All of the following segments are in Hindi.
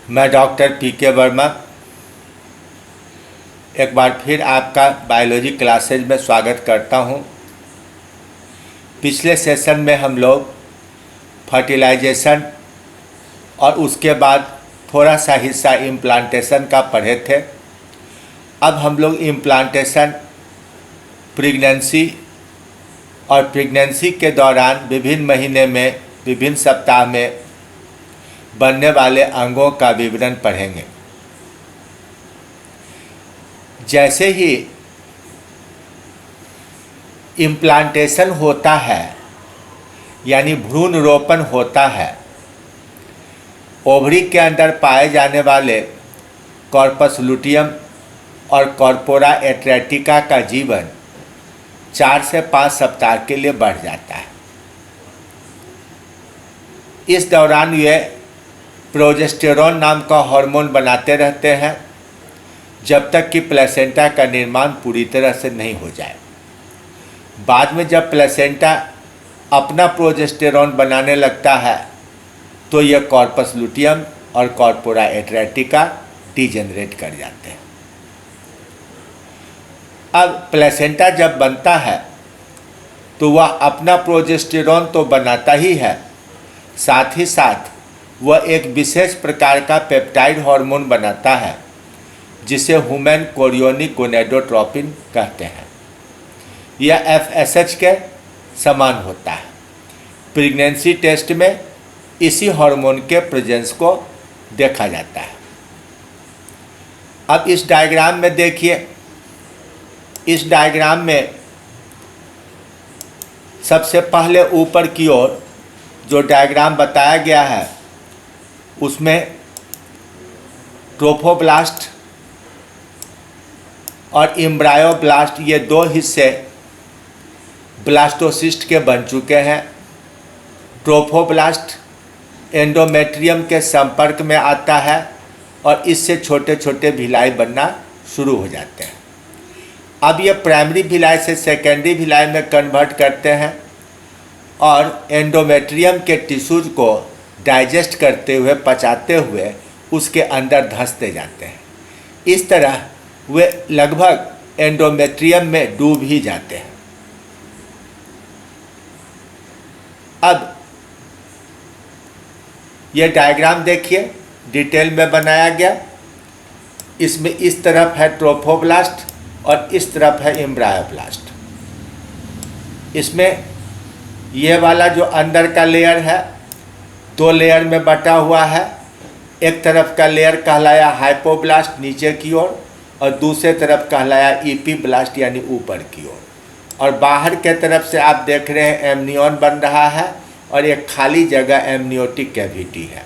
मैं डॉक्टर पी.के. वर्मा एक बार फिर आपका बायोलॉजी क्लासेज में स्वागत करता हूं। पिछले सेशन में हम लोग फर्टिलाइजेशन और उसके बाद थोड़ा सा हिस्सा इम्प्लांटेशन का पढ़े थे। अब हम लोग इम्प्लांटेशन, प्रेगनेंसी और प्रेगनेंसी के दौरान विभिन्न महीने में, विभिन्न सप्ताह में बनने वाले अंगों का विवरण पढ़ेंगे। जैसे ही इम्प्लांटेशन होता है यानी भ्रूण रोपण होता है, ओवरी के अंदर पाए जाने वाले कॉर्पस लुटियम और कॉर्पोरा एट्रेटिका का जीवन 4 से 5 सप्ताह के लिए बढ़ जाता है। इस दौरान ये प्रोजेस्टेरॉन नाम का हार्मोन बनाते रहते हैं जब तक कि प्लेसेंटा का निर्माण पूरी तरह से नहीं हो जाए। बाद में जब प्लेसेंटा अपना प्रोजेस्टेरॉन बनाने लगता है तो यह कॉर्पस लुटियम और कॉर्पोरा एट्रेटिका डिजेनरेट कर जाते हैं। अब प्लेसेंटा जब बनता है तो वह अपना प्रोजेस्टेरॉन तो बनाता ही है, साथ ही साथ वह एक विशेष प्रकार का पेप्टाइड हार्मोन बनाता है जिसे ह्यूमन कोरियोनिक गोनेडोट्रोपिन कहते हैं। यह FSH के समान होता है। प्रेगनेंसी टेस्ट में इसी हार्मोन के प्रेजेंस को देखा जाता है। अब इस डायग्राम में देखिए, इस डायग्राम में सबसे पहले ऊपर की ओर जो डायग्राम बताया गया है उसमें ट्रोफोब्लास्ट और एम्ब्रायोब्लास्ट ये दो हिस्से ब्लास्टोसिस्ट के बन चुके हैं। ट्रोफोब्लास्ट एंडोमेट्रियम के संपर्क में आता है और इससे छोटे छोटे भिलाई बनना शुरू हो जाते हैं। अब ये प्राइमरी भिलाई से सेकेंडरी भिलाई में कन्वर्ट करते हैं और एंडोमेट्रियम के टिश्यूज को डाइजेस्ट करते हुए, पचाते हुए उसके अंदर धंसते जाते हैं। इस तरह वे लगभग एंडोमेट्रियम में डूब ही जाते हैं। अब यह डायग्राम देखिए, डिटेल में बनाया गया। इसमें इस तरफ है ट्रोफोब्लास्ट और इस तरफ है एम्ब्रायोब्लास्ट। इसमें यह वाला जो अंदर का लेयर है 2 लेयर में बटा हुआ है। एक तरफ का लेयर कहलाया हाइपोब्लास्ट नीचे की ओर और दूसरे तरफ कहलाया इपीब्लास्ट यानी ऊपर की ओर। और बाहर के तरफ से आप देख रहे हैं एमनियन बन रहा है और एक खाली जगह एमनियोटिक कैविटी है।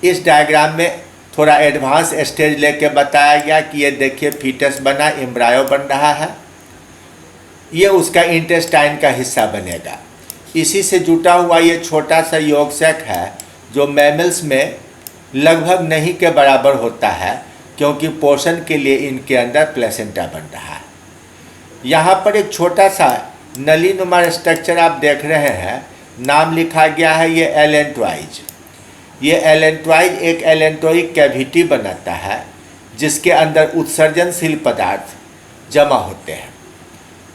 इस डायग्राम में थोड़ा एडवांस स्टेज लेके बताया गया कि ये देखिए फीटस बना, एम्ब्रायो बन रहा है। ये उसका इंटेस्टाइन का हिस्सा बनेगा। इसी से जुटा हुआ ये छोटा सा यॉर्क है जो मैमल्स में लगभग नहीं के बराबर होता है क्योंकि पोषण के लिए इनके अंदर प्लेसेंटा बन रहा है। यहाँ पर एक छोटा सा नलीनुमा स्ट्रक्चर आप देख रहे हैं, नाम लिखा गया है ये एलेंट्राइज। ये एलेंट्राइज एक एलेंट्रोइक कैविटी बनाता है जिसके अंदर उत्सर्जनशील पदार्थ जमा होते हैं।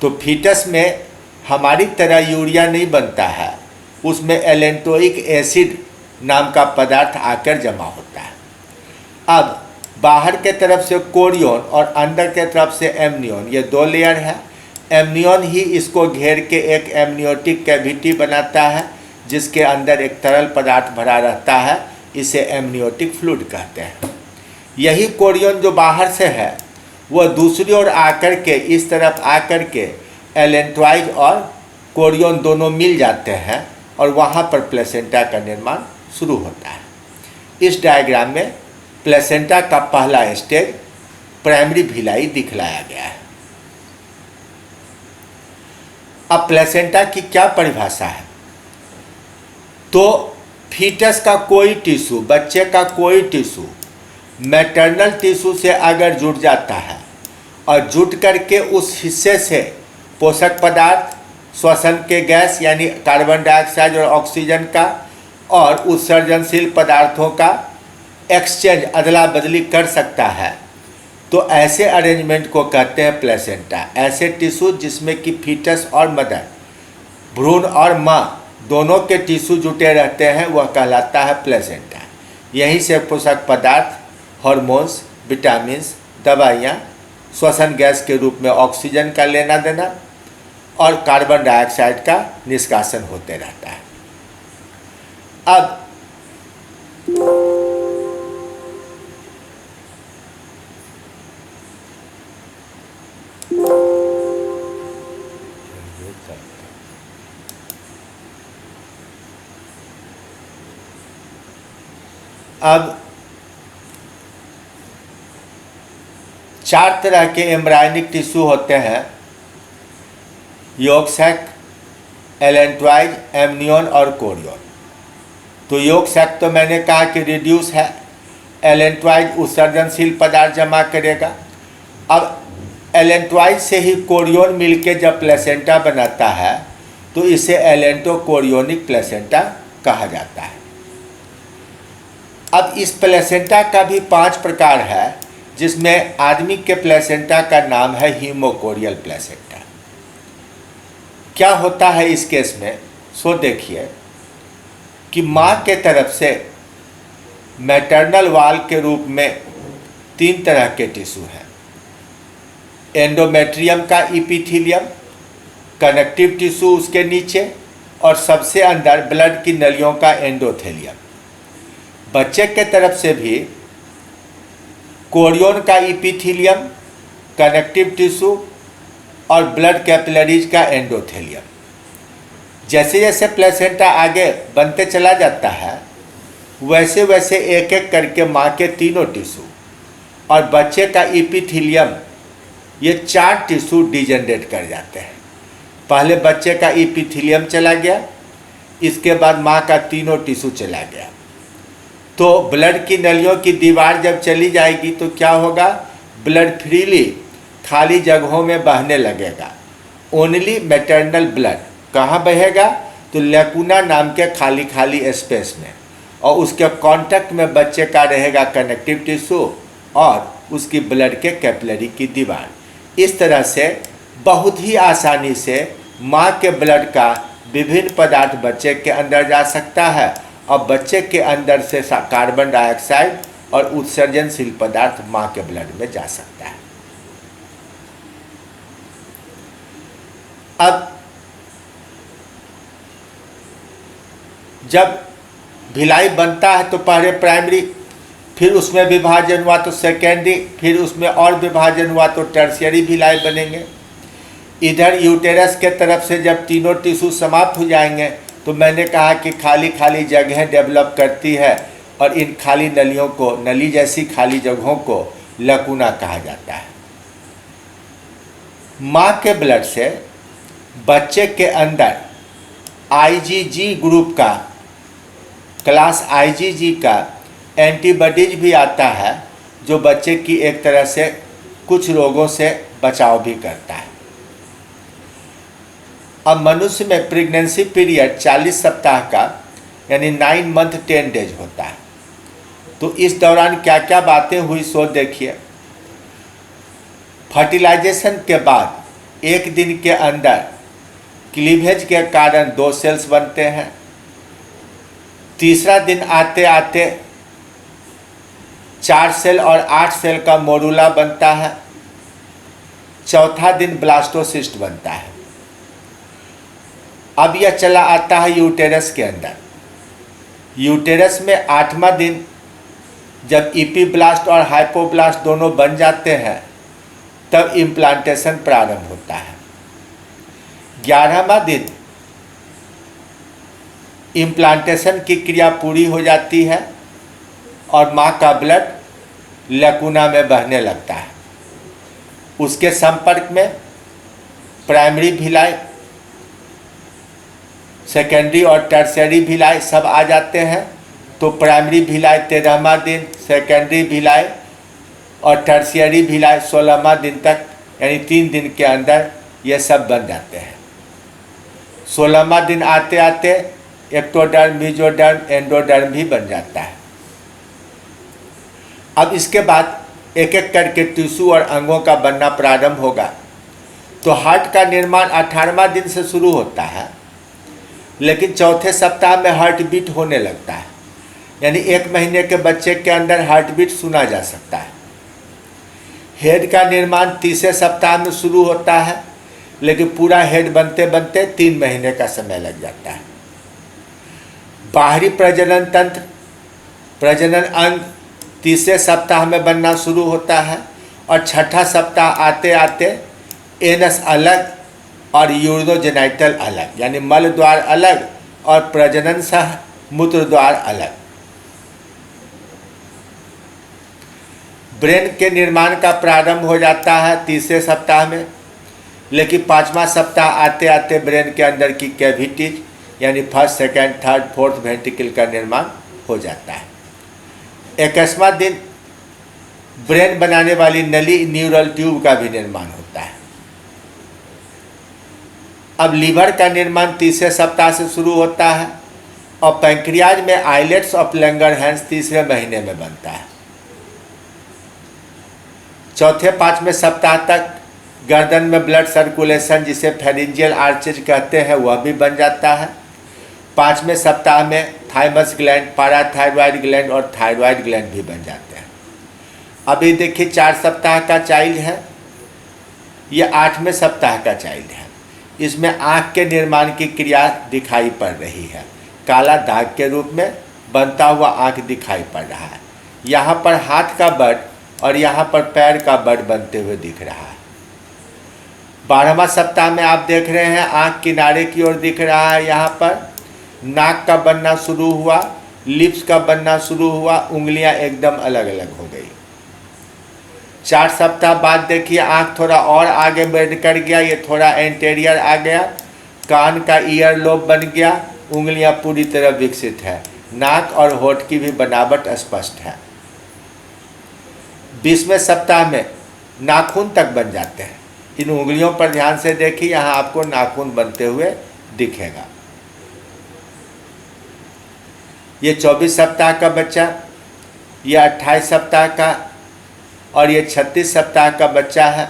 तो फीटस में हमारी तरह यूरिया नहीं बनता है, उसमें एलेंट्रोइक एसिड नाम का पदार्थ आकर जमा होता है। अब बाहर के तरफ से कोरियोन और अंदर के तरफ से एमनियन, ये 2 लेयर है। एमनियन ही इसको घेर के एक एमनियोटिक कैविटी बनाता है जिसके अंदर एक तरल पदार्थ भरा रहता है। इसे एमनियोटिक फ्लूइड कहते हैं। यही कोरियोन जो बाहर से है वह दूसरी ओर आकर के, इस तरफ आकर के एलेंट्राइज और कोरियोन दोनों मिल जाते हैं और वहाँ पर प्लेसेंटा का निर्माण शुरू होता है। इस डायग्राम में प्लेसेंटा का पहला स्टेज प्राइमरी भिलाई दिखलाया गया है। अब प्लेसेंटा की क्या परिभाषा है? तो फीटस का कोई टिश्यू, बच्चे का कोई टिश्यू मैटरनल टिश्यू से अगर जुड़ जाता है और जुट करके उस हिस्से से पोषक पदार्थ, श्वसन के गैस यानी कार्बन डाइऑक्साइड और ऑक्सीजन का और उत्सर्जनशील पदार्थों का एक्सचेंज अदला बदली कर सकता है, तो ऐसे अरेंजमेंट को कहते हैं प्लेसेंटा। ऐसे टिश्यू जिसमें कि फीटस और मदर, भ्रूण और माँ दोनों के टिश्यू जुटे रहते हैं, वह कहलाता है प्लेसेंटा। यहीं से पोषक पदार्थ, हार्मोन्स, विटामिन्स, दवाइयाँ, श्वसन गैस के रूप में ऑक्सीजन का लेना देना और कार्बन डाइऑक्साइड का निष्कासन होते रहता है। अब चार तरह के एम्ब्रायनिक टिश्यू होते हैं, यॉर्क सैक, एलेंट्राइज, एमनियन और कोरियन। तो यॉर्क सैक तो मैंने कहा कि रिड्यूस है, एलेंट्राइज उत्सर्जनशील पदार्थ जमा करेगा। अब एलेंट्राइज से ही कोरियन मिलके जब प्लेसेंटा बनाता है तो इसे एलेंटोकोरियोनिक प्लेसेंटा कहा जाता है। अब इस प्लेसेंटा का भी 5 प्रकार है, जिसमें आदमी के प्लेसेंटा का नाम है हीमोकोरियल प्लेसेंटा। क्या होता है इस केस में, सो देखिए कि माँ के तरफ से मैटरनल वाल के रूप में 3 तरह के टिश्यू हैं। एंडोमेट्रियम का इपिथीलियम, कनेक्टिव टिश्यू उसके नीचे, और सबसे अंदर ब्लड की नलियों का एंडोथेलियम। बच्चे के तरफ से भी कोरियन का इपिथीलियम, कनेक्टिव टिश्यू और ब्लड कैपिलरीज का एंडोथेलियम। जैसे जैसे प्लेसेंटा आगे बनते चला जाता है, वैसे वैसे एक एक करके माँ के तीनों टिश्यू और बच्चे का इपिथीलियम, ये 4 टिश्यू डिजेनरेट कर जाते हैं। पहले बच्चे का इपिथीलियम चला गया, इसके बाद माँ का तीनों टिश्यू चला गया। तो ब्लड की नलियों की दीवार जब चली जाएगी तो क्या होगा, ब्लड फ्रीली खाली जगहों में बहने लगेगा। ओनली मैटरनल ब्लड कहाँ बहेगा, तो लैकुना नाम के खाली खाली स्पेस में, और उसके कांटेक्ट में बच्चे का रहेगा कनेक्टिव टिश्यू और उसकी ब्लड के कैपिलरी की दीवार। इस तरह से बहुत ही आसानी से माँ के ब्लड का विभिन्न पदार्थ बच्चे के अंदर जा सकता है और बच्चे के अंदर से कार्बन डाइऑक्साइड और उत्सर्जनशील पदार्थ माँ के ब्लड में जा सकता है। अब जब भिलाई बनता है तो पहले प्राइमरी, फिर उसमें विभाजन हुआ तो सेकेंडरी, फिर उसमें और विभाजन हुआ तो टर्शियरी भिलाई बनेंगे। इधर यूटेरस के तरफ से जब तीनों टिश्यू समाप्त हो जाएंगे तो मैंने कहा कि खाली खाली जगहें डेवलप करती है और इन खाली नलियों को, नली जैसी खाली जगहों को लकुना कहा जाता है। माँ के ब्लड से बच्चे के अंदर आईजीजी ग्रुप का, क्लास आईजीजी का एंटीबॉडीज भी आता है, जो बच्चे की एक तरह से कुछ रोगों से बचाव भी करता है। अब मनुष्य में प्रेगनेंसी पीरियड 40 सप्ताह का यानी 9 मंथ 10 डेज होता है। तो इस दौरान क्या क्या बातें हुई सो देखिए। फर्टिलाइजेशन के बाद 1 दिन के अंदर क्लीवेज के कारण 2 सेल्स बनते हैं। तीसरा दिन आते आते 4 सेल और 8 सेल का मोडुला बनता है। चौथा दिन ब्लास्टोसिस्ट बनता है। अब यह चला आता है यूटेरस के अंदर। यूटेरस में 8वां दिन जब इपीब्लास्ट और हाइपोब्लास्ट दोनों बन जाते हैं तब इम्प्लांटेशन प्रारंभ होता है। 11वां दिन इम्प्लांटेशन की क्रिया पूरी हो जाती है और माँ का ब्लड लकुना में बहने लगता है। उसके संपर्क में प्राइमरी भिलाई, सेकेंडरी और टर्शियरी भिलाई सब आ जाते हैं। तो प्राइमरी भिलाई 13वां दिन, सेकेंडरी भिलाई और टर्शियरी भिलाई 16वां दिन तक, यानी 3 दिन के अंदर ये सब बन जाते हैं। 16वां दिन आते आते एक्टोडर्म, मेसोडर्म, एंडोडर्म भी बन जाता है। अब इसके बाद एक एक करके टिश्यू और अंगों का बनना प्रारंभ होगा। तो हार्ट का निर्माण 18वां दिन से शुरू होता है, लेकिन चौथे सप्ताह में हार्ट बीट होने लगता है, यानी 1 महीने के बच्चे के अंदर हार्ट बीट सुना जा सकता है। हेड का निर्माण 30वें सप्ताह में शुरू होता है, लेकिन पूरा हेड बनते बनते 3 महीने का समय लग जाता है। बाहरी प्रजनन तंत्र, प्रजनन अंग 30वें सप्ताह में बनना शुरू होता है और छठा सप्ताह आते आते एनस अलग और यूरिनोजेनाइटल अलग, यानी मल द्वार अलग और प्रजनन सह मूत्र द्वार अलग। ब्रेन के निर्माण का प्रारंभ हो जाता है 30वें सप्ताह में, लेकिन 5वां सप्ताह आते आते ब्रेन के अंदर की कैविटीज यानी first, second, third, fourth ventricle का निर्माण हो जाता है। 21वां दिन ब्रेन बनाने वाली नली न्यूरल ट्यूब का भी निर्माण होता है। अब लीवर का निर्माण 30वें सप्ताह से शुरू होता है और पैंक्रियाज में आइलेट्स ऑफ लैंगरहैंस 3रे महीने में बनता है। चौथे 5वें सप्ताह तक गर्दन में ब्लड सर्कुलेशन, जिसे फेरिंजियल आर्चेज कहते हैं, वह भी बन जाता है। 5वें सप्ताह में थाइमस ग्लैंड, पाराथायरॉयड ग्लैंड और थायरॉयड ग्लैंड भी बन जाते हैं। अभी देखिए 4 सप्ताह का चाइल्ड है, यह 8वें सप्ताह का चाइल्ड है। इसमें आँख के निर्माण की क्रिया दिखाई पड़ रही है, काला दाग के रूप में बनता हुआ आँख दिखाई पड़ रहा है। यहाँ पर हाथ का बड और यहाँ पर पैर का बड बनते हुए दिख रहा है। 12वां सप्ताह में आप देख रहे हैं आँख किनारे की ओर दिख रहा है। यहाँ पर नाक का बनना शुरू हुआ, लिप्स का बनना शुरू हुआ, उंगलियां एकदम अलग अलग हो गई। 4 सप्ताह बाद देखिए आँख थोड़ा और आगे बढ़ कर गया, ये थोड़ा एंटेरियर आ गया, कान का ईयर लोब बन गया, उंगलियां पूरी तरह विकसित है, नाक और होठ की भी बनावट स्पष्ट है। 20वें सप्ताह में नाखून तक बन जाते हैं। इन उंगलियों पर ध्यान से देखिए, यहाँ आपको नाखून बनते हुए दिखेगा। ये 24 सप्ताह का बच्चा, ये 28 सप्ताह का और ये 36 सप्ताह का बच्चा है।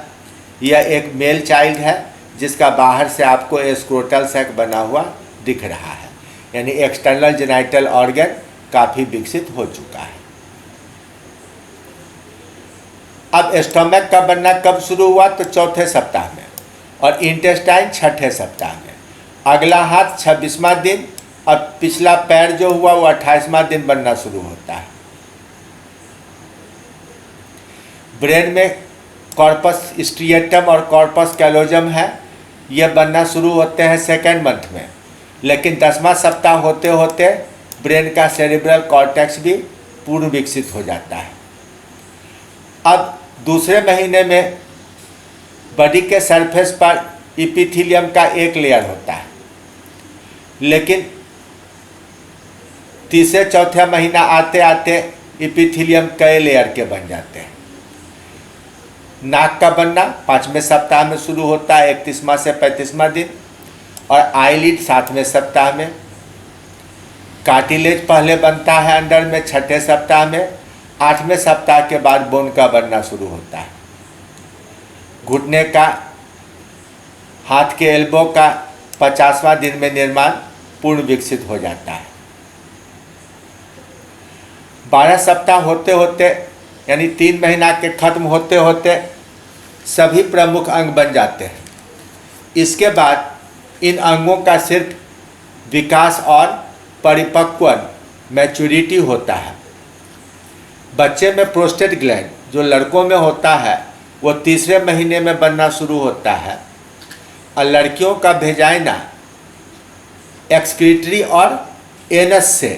यह एक मेल चाइल्ड है जिसका बाहर से आपको स्क्रोटल सैक बना हुआ दिख रहा है, यानी एक्सटर्नल जेनाइटल ऑर्गन काफ़ी विकसित हो चुका है। अब स्टोमक का बनना कब शुरू हुआ? तो चौथे सप्ताह में, और इंटेस्टाइन छठे सप्ताह में। अगला हाथ 26वां दिन और पिछला पैर जो हुआ वो 28वां दिन बनना शुरू होता है। ब्रेन में कॉर्पस स्ट्रिएटम और कॉर्पस कैलोजम है, यह बनना शुरू होते हैं 2nd मंथ में, लेकिन 10वां सप्ताह होते होते ब्रेन का सेरिब्रल कॉर्टेक्स भी पूर्ण विकसित हो जाता है। अब दूसरे महीने में बॉडी के सरफेस पर इपिथीलियम का एक लेयर होता है, लेकिन तीसरे चौथे महीना आते आते इपिथीलियम कई लेयर के बन जाते हैं। नाक का बनना 5वें सप्ताह में शुरू होता है, 31वां से 35वां दिन, और आईलिड 7वें सप्ताह में। कार्टिलेज पहले बनता है अंदर में 6ठे सप्ताह में, 8वें सप्ताह के बाद बोन का बनना शुरू होता है। घुटने का, हाथ के एल्बो का 50वां दिन में निर्माण पूर्ण विकसित हो जाता है। 12 सप्ताह होते होते, यानी 3 महीना के खत्म होते होते सभी प्रमुख अंग बन जाते हैं। इसके बाद इन अंगों का सिर्फ विकास और परिपक्वन मैच्योरिटी होता है। बच्चे में प्रोस्टेट ग्लैंड जो लड़कों में होता है वो तीसरे महीने में बनना शुरू होता है, और लड़कियों का वेजाइना एक्सक्रीटरी और एनस से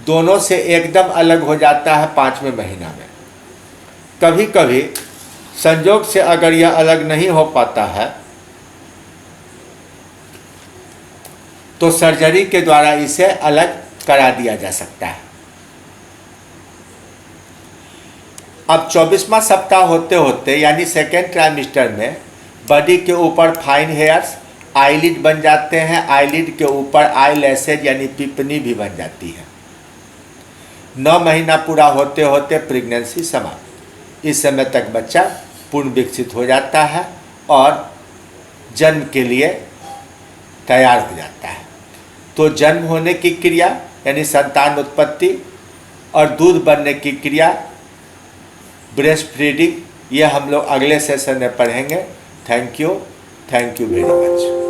दोनों से एकदम अलग हो जाता है 5वें महीना में। कभी कभी संयोग से अगर यह अलग नहीं हो पाता है तो सर्जरी के द्वारा इसे अलग करा दिया जा सकता है। अब 24वां सप्ताह होते होते, यानी 2nd ट्राइमेस्टर में, बॉडी के ऊपर फाइन हेयर्स आईलिड बन जाते हैं, आईलिड के ऊपर आई लैसेज यानी पिपनी भी बन जाती है। 9 महीना पूरा होते होते प्रेगनेंसी समाप्त। इस समय तक बच्चा पूर्ण विकसित हो जाता है और जन्म के लिए तैयार हो जाता है। तो जन्म होने की क्रिया यानी संतान उत्पत्ति और दूध बनने की क्रिया ब्रेस्ट फीडिंग, ये हम लोग अगले सेशन में पढ़ेंगे। Thank you very much.